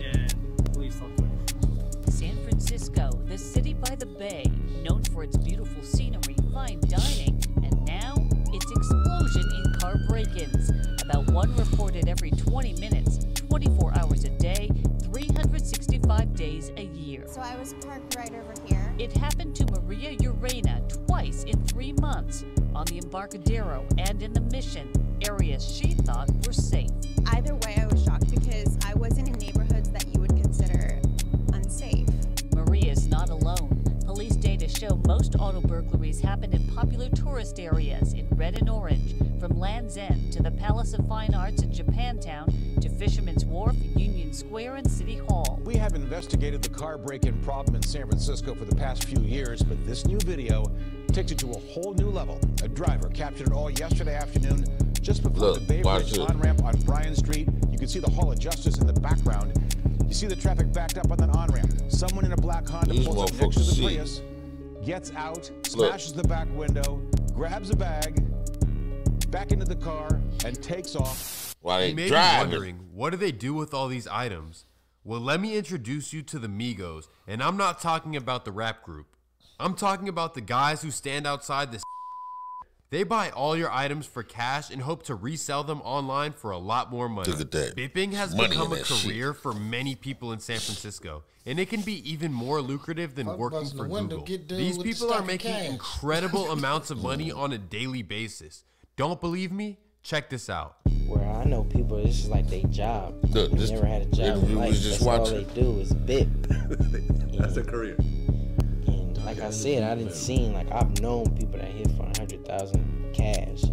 and police don't do it. San Francisco, the city by the bay, known for its beautiful scenery, fine dining, and now its explosion in car break-ins. About one reported every 20 minutes, 24 hours a day, 365 days a year. So I was parked right over here. It happened to Maria Urena twice in 3 months, on the Embarcadero and in the Mission, areas she thought were safe. Either way, I was shocked because I wasn't in neighborhoods that you would consider unsafe. Maria's not alone. Police data show most auto burglaries happen in popular tourist areas in red and orange, from Land's End to the Palace of Fine Arts in Japantown to Fisherman's Wharf, Union Square, and City Hall. We have investigated the car break-in problem in San Francisco for the past few years, but this new video takes it to a whole new level. A driver captured it all yesterday afternoon just before the Bay Bridge on-ramp on Bryan Street. You can see the Hall of Justice in the background. You see the traffic backed up on that on-ramp. Someone in a black Honda pulls up next to the Prius, gets out, smashes the back window, grabs a bag, back into the car, and takes off. While they you may be wondering, what do they do with all these items? Well, let me introduce you to the Migos, and I'm not talking about the rap group. I'm talking about the guys who stand outside this. They buy all your items for cash and hope to resell them online for a lot more money. Look at that. Bipping has become a career for many people in San Francisco, and it can be even more lucrative than working for Google. These people are making incredible amounts of money on a daily basis. Don't believe me? Check this out. Where I know people, this is like their job. Look, they never had a job in life. That's all they do is bip. That's their career. And like I said, I didn't see, like, I've known people that hit for 100,000 cash.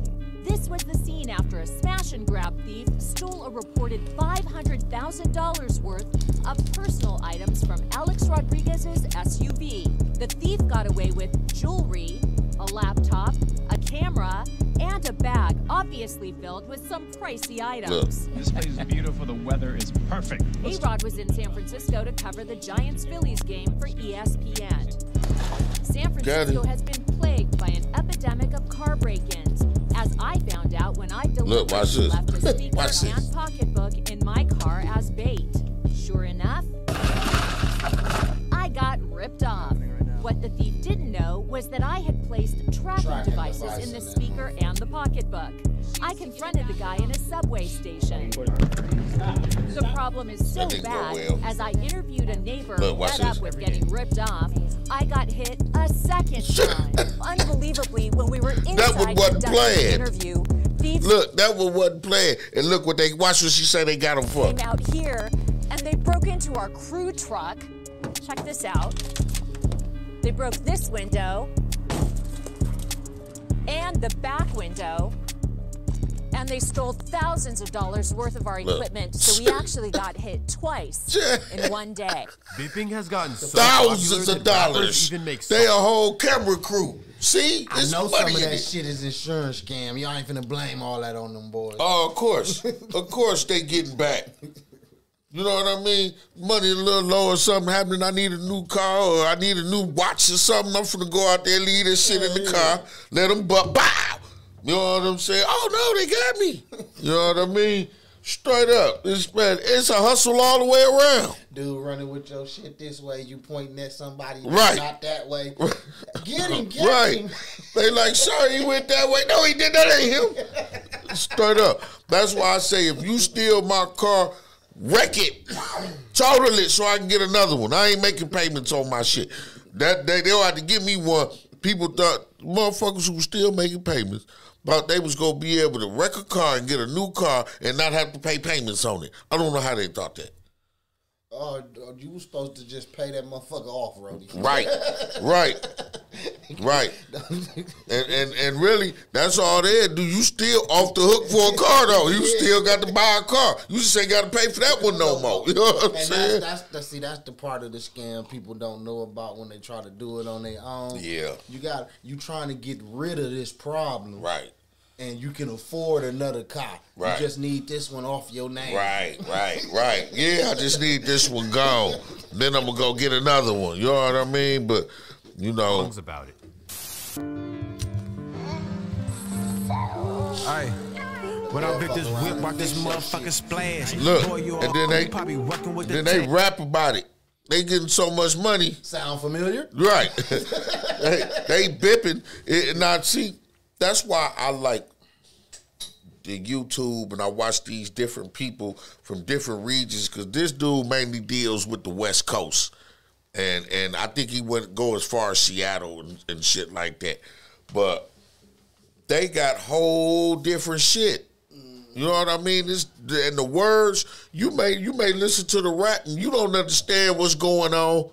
This was the scene after a smash and grab thief stole a reported $500,000 worth of personal items from Alex Rodriguez's SUV. The thief got away with jewelry, a laptop, a camera, and a bag obviously filled with some pricey items. This place is beautiful. The weather is perfect. A-Rod was in San Francisco to cover the Giants-Phillies game for ESPN. San Francisco has been plagued by an epidemic of car break-ins, as I found out when I deliberately left a speaker and pocketbook in my car as bait. Sure enough, I got ripped off. What the thief didn't know was that I had placed tracking devices in the speaker and the pocketbook. I confronted the guy in a subway station. The problem is so bad, as I interviewed a neighbor fed up with getting ripped off, I got hit a second time. Unbelievably, when we were inside the interview, thieves that one wasn't planned. And look what watch what she said they got them for. Came out here, and they broke into our crew truck. Check this out. They broke this window and the back window, and they stole thousands of dollars worth of our equipment. So we actually got hit twice in one day. Bipping has gotten so thousands popular of dollars. They a whole camera crew. See, I know some of that shit is insurance scam. Y'all ain't finna blame all that on them boys. Oh, of course they getting back. You know what I mean? Money a little low or something happening. I need a new car or I need a new watch or something. I'm finna go out there, leave this shit in the car, let them bow. You know what I'm saying? Oh, no, they got me. You know what I mean? Straight up. It's a hustle all the way around. Dude running with your shit this way, you pointing at somebody not that way. Get him, him. They like, sorry, he went that way. No, he did. That ain't him. Straight up. That's why I say if you steal my car, wreck it, total it, so I can get another one. I ain't making payments on my shit. They'll have to give me one. People thought motherfuckers who were still making payments, but they was gonna be able to wreck a car and get a new car and not have to pay payments on it. I don't know how they thought that. You were supposed to just pay that motherfucker off, Roddy. Right. And really, that's all they do. You still off the hook for a car, though. You still got to buy a car. You just ain't got to pay for that one no more. You know what I'm saying? That's the part of the scam people don't know about when they try to do it on their own. Yeah. You trying to get rid of this problem. Right. And you can afford another car. Right. You just need this one off your name. Right. Yeah, I just need this one gone. Then I'm going to go get another one. You know what I mean? But, you know. Songs about it. Hey, when I pick this whip, watch this motherfucking splash. Look, and then they rap about it. They getting so much money. Sound familiar? Right. they bipping. Now, see, that's why I like the YouTube and I watch these different people from different regions, because this dude mainly deals with the West Coast. And I think he wouldn't go as far as Seattle and shit like that. But they got whole different shit. You know what I mean? And the words, you may listen to the rap and you don't understand what's going on.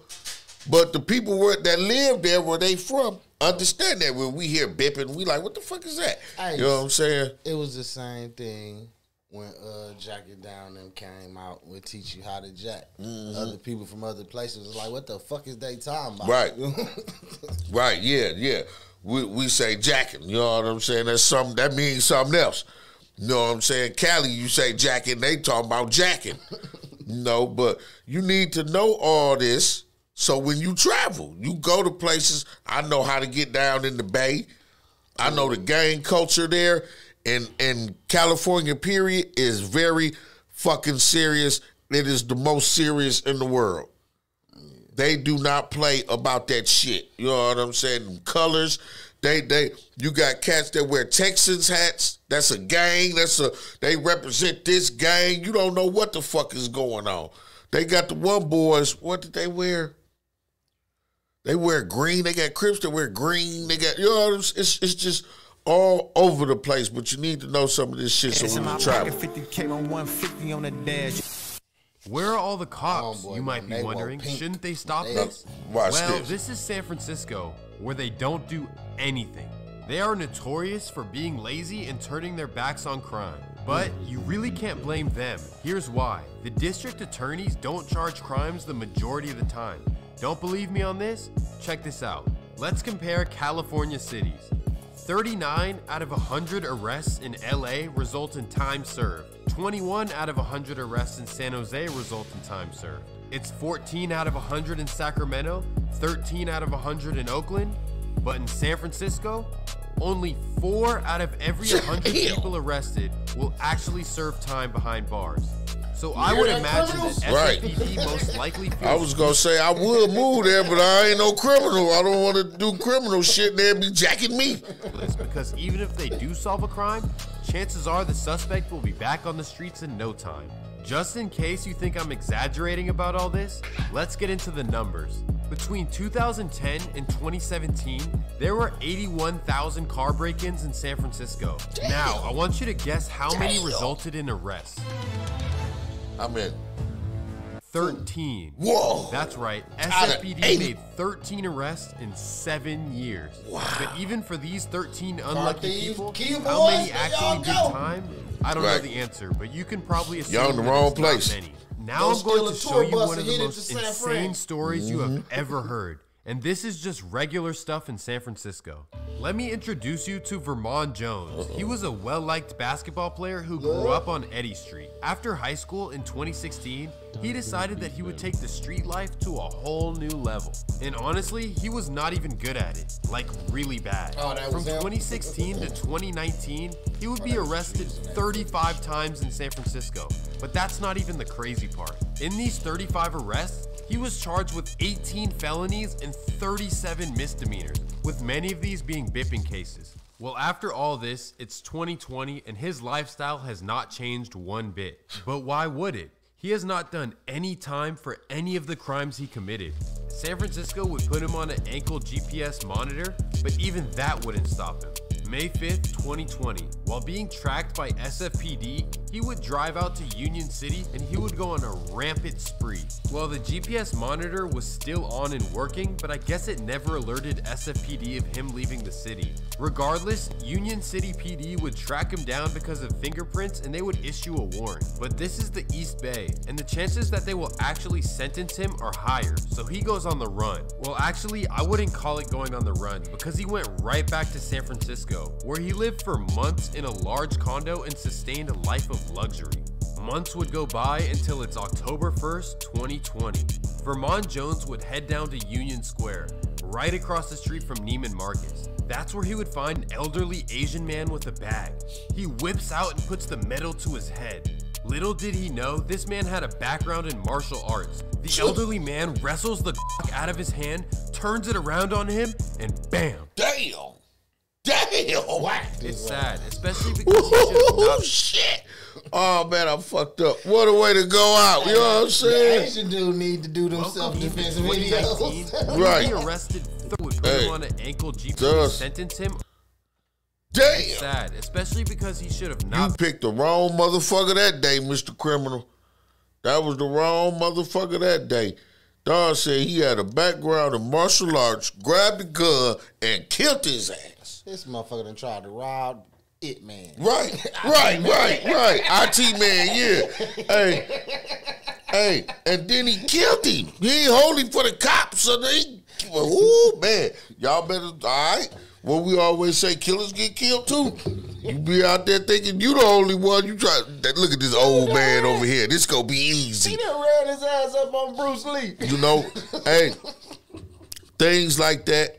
But the people that live there where they from understand that. When we hear bipping, we like, what the fuck is that? Hey, you know what I'm saying? It was the same thing when Jack It Down them came out. Would teach you how to jack. Other people from other places was like, what the fuck is they talking about? Right. Right, yeah. We say jacking, you know what I'm saying? That's something that means something else. You know what I'm saying? Cali, you say jacking, they talking about jacking. But you need to know all this so when you travel, you go to places. I know how to get down in the Bay. I know the gang culture there. And California, period, is very fucking serious. It is the most serious in the world. They do not play about that shit. You know what I'm saying? Them colors. You got cats that wear Texans hats. That's a gang. They represent this gang. You don't know what the fuck is going on. They got the one boys. What did they wear? They wear green. They got Crips that wear green. They got, you know, it's just all over the place. But you need to know some of this shit so when you travel. 50K on 150 on the dash. Where are all the cops, you might be wondering? Shouldn't they stop this? Well, this is San Francisco, where they don't do anything. They are notorious for being lazy and turning their backs on crime. But you really can't blame them. Here's why. The district attorneys don't charge crimes the majority of the time. Don't believe me on this? Check this out. Let's compare California cities. 39 out of 100 arrests in LA result in time served. 21 out of 100 arrests in San Jose result in time served. It's 14 out of 100 in Sacramento, 13 out of 100 in Oakland, but in San Francisco, only 4 out of every 100 people arrested will actually serve time behind bars. So I would imagine that SFPD most likely feels... I was going to say I would move there, but I ain't no criminal. I don't want to do criminal shit and they'll be jacking me. Because even if they do solve a crime, chances are the suspect will be back on the streets in no time. Just in case you think I'm exaggerating about all this, let's get into the numbers. Between 2010 and 2017, there were 81,000 car break-ins in San Francisco. Damn. Now, I want you to guess how many resulted in arrests. I'm in 13. Whoa. That's right. SFPD made 13 arrests in 7 years. Wow. But even for these 13 unlucky people, how many actually did time? I don't know the answer, but you can probably assume you're in the wrong place. Many. Now I'm going to show you one of the most insane stories you have ever heard. And this is just regular stuff in San Francisco. Let me introduce you to Vermont Jones. He was a well-liked basketball player who grew up on Eddy Street. After high school in 2016, he decided that he would take the street life to a whole new level. And honestly, he was not even good at it, like really bad. From 2016 to 2019, he would be arrested 35 times in San Francisco. But that's not even the crazy part. In these 35 arrests, he was charged with 18 felonies and 37 misdemeanors, with many of these being bipping cases. Well, after all this, it's 2020 and his lifestyle has not changed one bit. But why would it? He has not done any time for any of the crimes he committed. San Francisco would put him on an ankle GPS monitor, but even that wouldn't stop him. May 5th, 2020, while being tracked by SFPD, he would drive out to Union City and he would go on a rampant spree. Well, the GPS monitor was still on and working, but I guess it never alerted SFPD of him leaving the city. Regardless, Union City PD would track him down because of fingerprints and they would issue a warrant. But this is the East Bay, and the chances that they will actually sentence him are higher, so he goes on the run. Well, actually, I wouldn't call it going on the run because he went right back to San Francisco, where he lived for months in a large condo and sustained a life of luxury. Months would go by until it's October 1st, 2020. Vermont Jones would head down to Union Square, right across the street from Neiman Marcus. That's where he would find an elderly Asian man with a bag. He whips out and puts the metal to his head. Little did he know, this man had a background in martial arts. The elderly man wrestles the out of his hand, turns it around on him, and bam! Damn! Damn! It's sad, especially because he should not... shit! Oh man, I'm fucked up. What a way to go out, you know what I'm saying? The Asian dude need to do them self-defense videos. Right. He arrested would put him on an ankle GPS, sentence him. Damn! It's sad, especially because he should have not... You picked the wrong motherfucker that day, Mr. Criminal. That was the wrong motherfucker that day. Don said he had a background in martial arts, grabbed the gun, and killed his ass. This motherfucker done tried to rob It Man. Right. IT Man, yeah. Hey, and then he killed him. He ain't holding for the cops. So ooh, man. Y'all better, all right. Well, we always say killers get killed too. You be out there thinking you the only one. You try. Look at this old man over here. This gonna be easy. He done ran his ass up on Bruce Lee. You know, hey, things like that.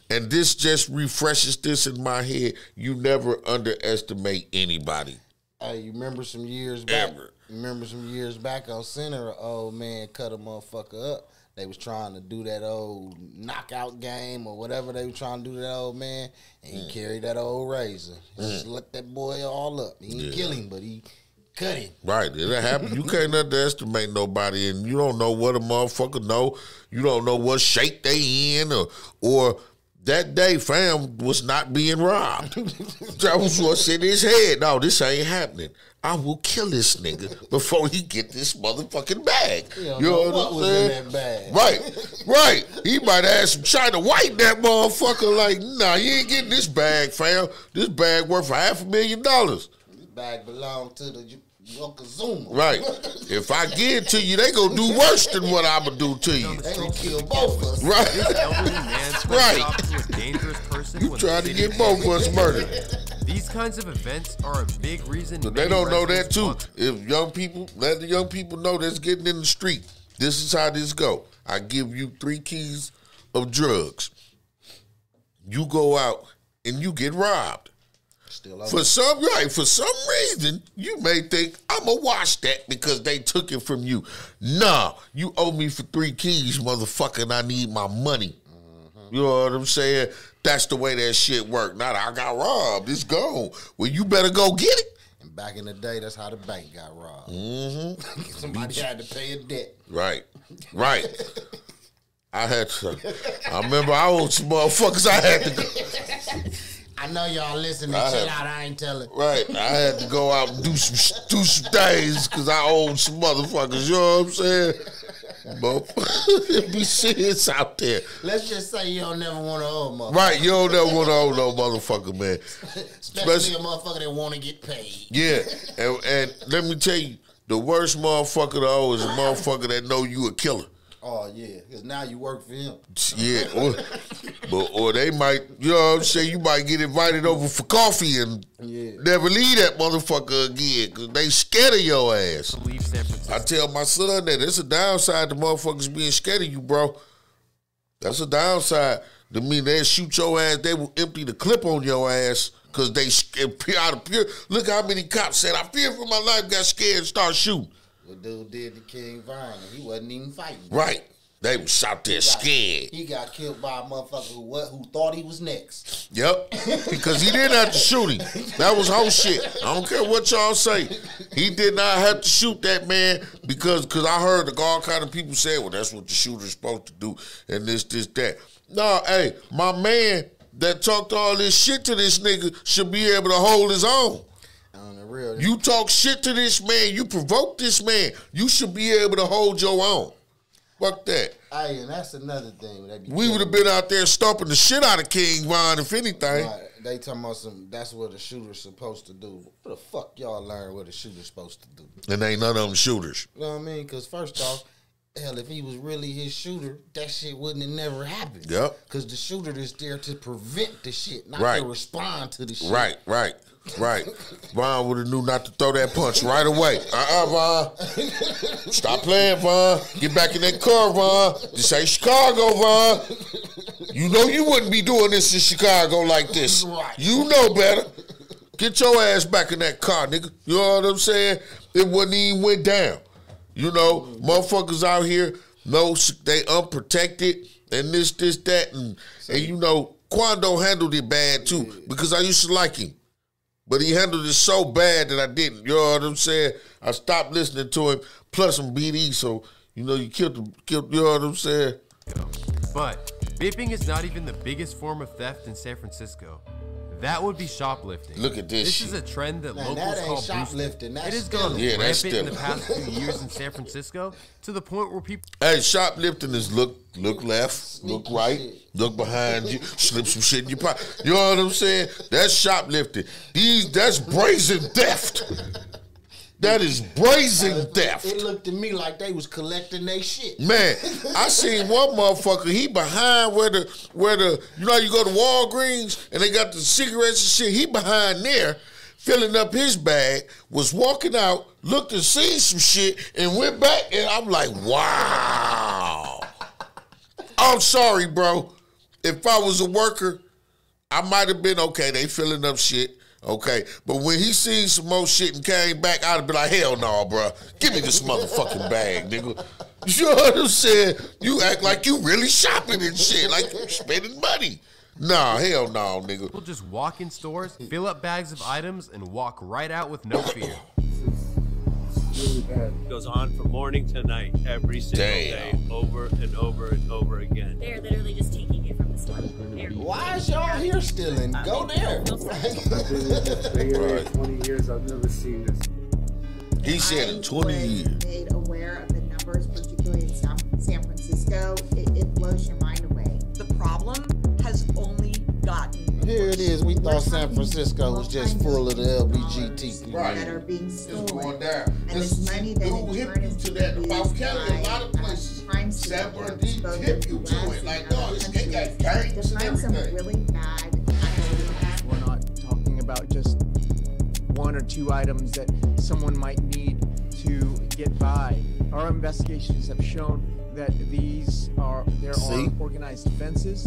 And this just refreshes this in my head. You never underestimate anybody. Hey, you remember some years back? You remember some years back on Center, an old man cut a motherfucker up. They was trying to do that old knockout game or whatever they were trying to do to that old man, and he carried that old razor. He just let that boy all up. He didn't kill him, but he cut him. Right, it happened. You can't underestimate nobody, and you don't know what a motherfucker know. You don't know what shape they in, or that day, fam was not being robbed. That was what's in his head. No, this ain't happening. I will kill this nigga before he get this motherfucking bag. You know what was in that bag. Right. He might have some China white that motherfucker. Like, nah, you ain't getting this bag, fam. This bag worth $500,000. This bag belonged to the Yokozuna. Right. If I give it to you, they gonna do worse than what I'm gonna do to you. They gonna kill both of us. Right. This elderly man Right. off to a dangerous person. You trying to get both of us murdered. These kinds of events are a big reason. But they don't know that too. If young people, let the young people know that's getting in the street. This is how this go. I give you 3 keys of drugs. You go out and you get robbed. For some reason, you may think I'ma watch that because they took it from you. Nah, you owe me for 3 keys, motherfucker, and I need my money. You know what I'm saying? That's the way that shit work. Now I got robbed. It's gone. Well, you better go get it. And back in the day, that's how the bank got robbed. Somebody had to pay a debt. Right. I remember I owed some motherfuckers. I had to go. I know y'all listening. Chill out. I ain't telling. Right. I had to go out and do some things because I owed some motherfuckers. You know what I'm saying? It be serious out there. Let's just say you don't never want to owe a motherfucker. Right. You don't never want to owe no motherfucker, man. Especially a motherfucker that want to get paid. Yeah. And let me tell you, the worst motherfucker to owe is a motherfucker that know you a killer. Oh, yeah, because now you work for him. Yeah, or they might, you know what I'm saying, you might get invited over for coffee and never leave that motherfucker again because they scared of your ass. I tell my son that it's a downside to motherfuckers being scared of you, bro. That's a downside. To me, they'll shoot your ass, they will empty the clip on your ass because they out of pure. Look how many cops said, I fear for my life, got scared and started shooting. What dude did to King Vine, he wasn't even fighting. Right. They was out there scared. He got killed by a motherfucker who thought he was next. Yep. Because he didn't have to shoot him. That was whole shit. I don't care what y'all say. He did not have to shoot that man because I heard all kind of people say, well, that's what the shooter's supposed to do and this, that. No, hey, my man that talked all this shit to this nigga should be able to hold his own. You talk shit to this man, you provoke this man, you should be able to hold your own. Fuck that. Hey, and that's another thing. We would have been out there stomping the shit out of King Von, if anything. Right. They talking about that's what a shooter's supposed to do. What the fuck y'all learn what a shooter's supposed to do? And ain't none of them shooters. You know what I mean? Because first off, hell, if he was really his shooter, that shit wouldn't have never happened. Yep. Because the shooter is there to prevent the shit, not right. to respond to the shit. Right. Von would have knew not to throw that punch right away. Von. Stop playing, Von. Get back in that car, Von. This ain't Chicago, Von. You know you wouldn't be doing this in Chicago like this. Right. You know better. Get your ass back in that car, nigga. You know what I'm saying? It wouldn't even went down. You know, motherfuckers out here know they unprotected and this, that, and you know, Quando handled it bad too because I used to like him. But he handled it so bad that I didn't. You know what I'm saying? I stopped listening to him. Plus I'm BD, so you know you killed him. You know what I'm saying? But vaping is not even the biggest form of theft in San Francisco. that would be shoplifting. Look at this shit. Is a trend that locals that ain't call shoplifting. boosting. It has gone rampant in the past few years in San Francisco to the point where people... Hey, shoplifting is look left, look right, look behind you, slip some shit in your pocket. You know what I'm saying? That's shoplifting. That's brazen theft. That is brazen theft. It looked to me like they was collecting their shit. Man, I seen one motherfucker, he behind where the you know you go to Walgreens and they got the cigarettes and shit, he behind there filling up his bag, was walking out, looked and seen some shit and went back, and I'm like, wow. I'm sorry, bro. If I was a worker, I might have been okay, they filling up shit. Okay, but when he seen some more shit and came back, I'd have been like, hell no, bro. Give me this motherfucking bag, nigga. You know what I'm saying? You act like you really shopping and shit, like you spending money. Nah, hell no, nigga. People just walk in stores, fill up bags of items, and walk right out with no fear. Really bad. It goes on from morning to night, every single day, over and over and over again. They're literally just taking it from the store. Why is y'all here stealing? Go there. I've been in this Bay Area 20 years. I've never seen this. He said in 20 years. Made aware of the numbers, particularly in San Francisco, it blows your mind away. The problem has only gotten Here it is. We thought San Francisco was just full of the LBGT. That are being stolen. It's going down. And this money that in turn is to that. About Kelly, a lot of places. San Bernardino tip you to it. Like, no, they got gangs and everything. Really bad. We're not talking about just one or two items that someone might need to get by. Our investigations have shown that there are organized offenses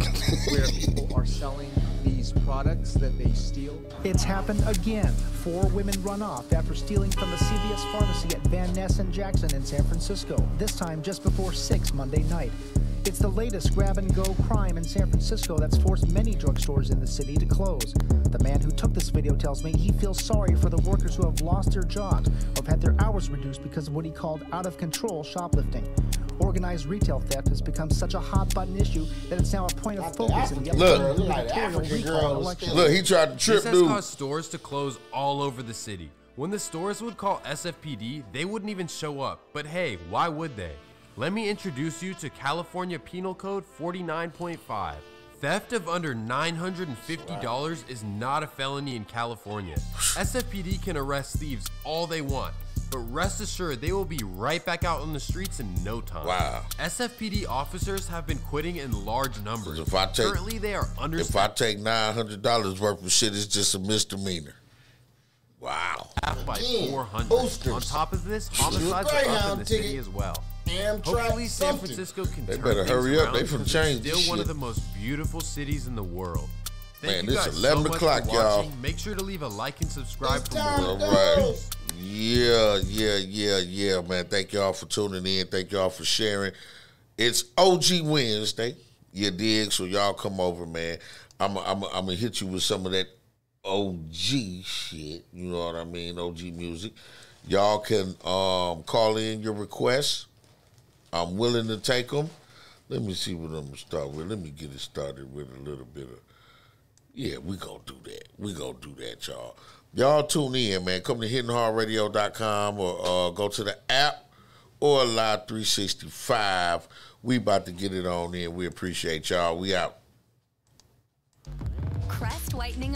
where people are selling these products that they steal. It's happened again. 4 women run off after stealing from the CVS pharmacy at Van Ness and Jackson in San Francisco, this time just before 6 Monday night. It's the latest grab-and-go crime in San Francisco that's forced many drugstores in the city to close. The man who took this video tells me he feels sorry for the workers who have lost their jobs or have had their hours reduced because of what he called out-of-control shoplifting. Organized retail theft has become such a hot-button issue that it's now a point of focus in the Look, he tried to trip dude. This has caused stores to close all over the city. When the stores would call SFPD, they wouldn't even show up. But hey, why would they? Let me introduce you to California Penal Code 49.5. Theft of under $950 is not a felony in California. SFPD can arrest thieves all they want, but rest assured they will be right back out on the streets in no time. Wow. SFPD officers have been quitting in large numbers. Currently, they are under. If I take $900 worth of shit, it's just a misdemeanor. Wow. By 400. On top of this, homicides are up in the city as well. Hopefully, San Francisco can they turn better hurry up. They from change this still one shit. of the most beautiful cities in the world. Thank Man, you this guys 11 so much o'clock, for y'all. watching. Make sure to leave a like and subscribe for more. All right. Yeah, man. Thank y'all for tuning in. Thank y'all for sharing. It's OG Wednesday. You dig? So y'all come over, man. I'm gonna hit you with some of that OG shit. You know what I mean? OG music. Y'all can call in your requests. I'm willing to take them. Let me see what I'm going to start with. Let me get it started with a little bit of, yeah, we going to do that. We going to do that, y'all. Y'all tune in, man. Come to hittinghardradio.com or go to the app or Live 365. We about to get it on in. We appreciate y'all. We out. Crest whitening